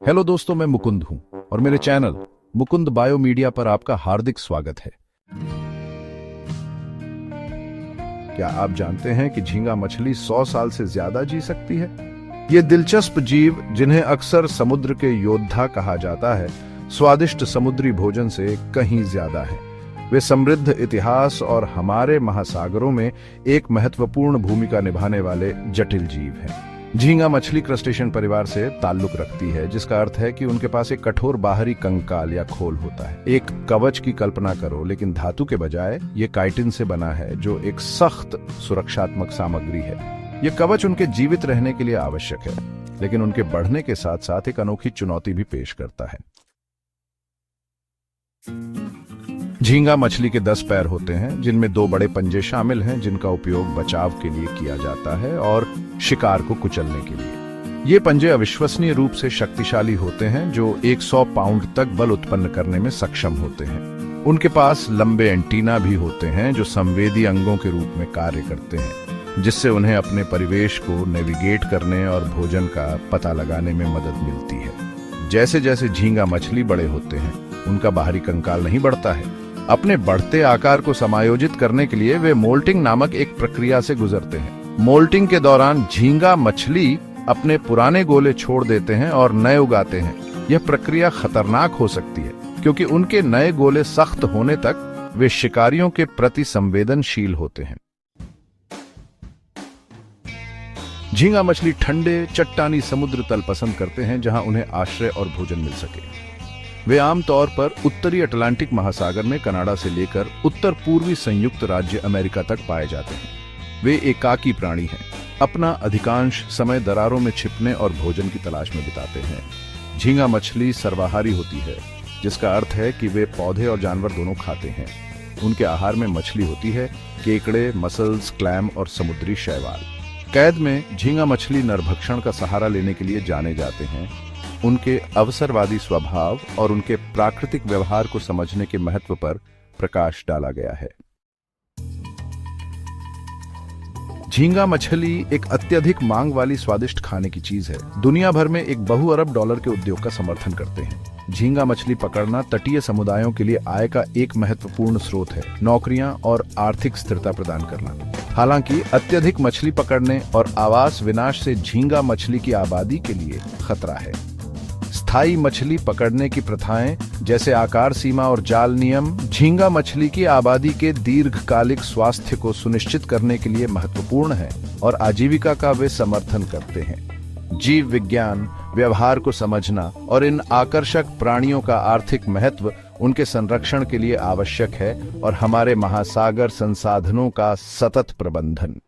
Hello दोस्तों, मैं मुकुंद हूं और मेरे चैनल मुकुंद बायो मीडिया पर आपका हार्दिक स्वागत है। क्या आप जानते हैं कि झींगा मछली 100 साल से ज्यादा जी सकती है? ये दिलचस्प जीव, जिन्हें अक्सर समुद्र के योद्धा कहा जाता है, स्वादिष्ट समुद्री भोजन से कहीं ज्यादा है। वे समृद्ध इतिहास और हमारे महासागरों में एक महत्वपूर्ण भूमिका निभाने वाले जटिल जीव हैं। झींगा मछली क्रस्टेशियन परिवार से ताल्लुक रखती है, जिसका अर्थ है कि उनके पास एक कठोर बाहरी कंकाल या खोल होता है। एक कवच की कल्पना करो, लेकिन धातु के बजाय ये काइटिन से बना है, जो एक सख्त सुरक्षात्मक सामग्री है। ये कवच उनके जीवित रहने के लिए आवश्यक है, लेकिन उनके बढ़ने के साथ साथ एक अनोखी चुनौती भी पेश करता है। झींगा मछली के 10 पैर होते हैं, जिनमें 2 बड़े पंजे शामिल हैं, जिनका उपयोग बचाव के लिए किया जाता है और शिकार को कुचलने के लिए। ये पंजे अविश्वसनीय रूप से शक्तिशाली होते हैं, जो 100 पाउंड तक बल उत्पन्न करने में सक्षम होते हैं। उनके पास लंबे एंटीना भी होते हैं, जो संवेदी अंगों के रूप में कार्य करते हैं, जिससे उन्हें अपने परिवेश को नेविगेट करने और भोजन का पता लगाने में मदद मिलती है। जैसे जैसे झींगा मछली बड़े होते हैं, उनका बाहरी कंकाल नहीं बढ़ता है। अपने बढ़ते आकार को समायोजित करने के लिए वे मोल्टिंग नामक एक प्रक्रिया से गुजरते हैं। मोल्टिंग के दौरान झींगा मछली अपने पुराने गोले छोड़ देते हैं और नए उगाते हैं। यह प्रक्रिया खतरनाक हो सकती है, क्योंकि उनके नए गोले सख्त होने तक वे शिकारियों के प्रति संवेदनशील होते हैं। झींगा मछली ठंडे चट्टानी समुद्र तल पसंद करते हैं, जहां उन्हें आश्रय और भोजन मिल सके। वे आमतौर पर उत्तरी अटलांटिक महासागर में कनाडा से लेकर उत्तर पूर्वी संयुक्त राज्य अमेरिका तक पाए जाते हैं। वे एकाकी प्राणी हैं, अपना अधिकांश समय दरारों में छिपने और भोजन की तलाश में बिताते हैं। झींगा मछली सर्वाहारी होती है, जिसका अर्थ है कि वे पौधे और जानवर दोनों खाते हैं। उनके आहार में मछली होती है, केकड़े, मसल्स, क्लैम और समुद्री शैवाल। कैद में झींगा मछली नरभक्षण का सहारा लेने के लिए जाने जाते हैं। उनके अवसरवादी स्वभाव और उनके प्राकृतिक व्यवहार को समझने के महत्व पर प्रकाश डाला गया है। झींगा मछली एक अत्यधिक मांग वाली स्वादिष्ट खाने की चीज है। दुनिया भर में एक बहु-अरब डॉलर के उद्योग का समर्थन करते हैं। झींगा मछली पकड़ना तटीय समुदायों के लिए आय का एक महत्वपूर्ण स्रोत है, नौकरियां और आर्थिक स्थिरता प्रदान करना। हालांकि अत्यधिक मछली पकड़ने और आवास विनाश से झींगा मछली की आबादी के लिए खतरा है। स्थायी मछली पकड़ने की प्रथाएं, जैसे आकार सीमा और जाल नियम, झींगा मछली की आबादी के दीर्घकालिक स्वास्थ्य को सुनिश्चित करने के लिए महत्वपूर्ण है और आजीविका का वे समर्थन करते हैं। जीव विज्ञान, व्यवहार को समझना और इन आकर्षक प्राणियों का आर्थिक महत्व उनके संरक्षण के लिए आवश्यक है, और हमारे महासागर संसाधनों का सतत प्रबंधन।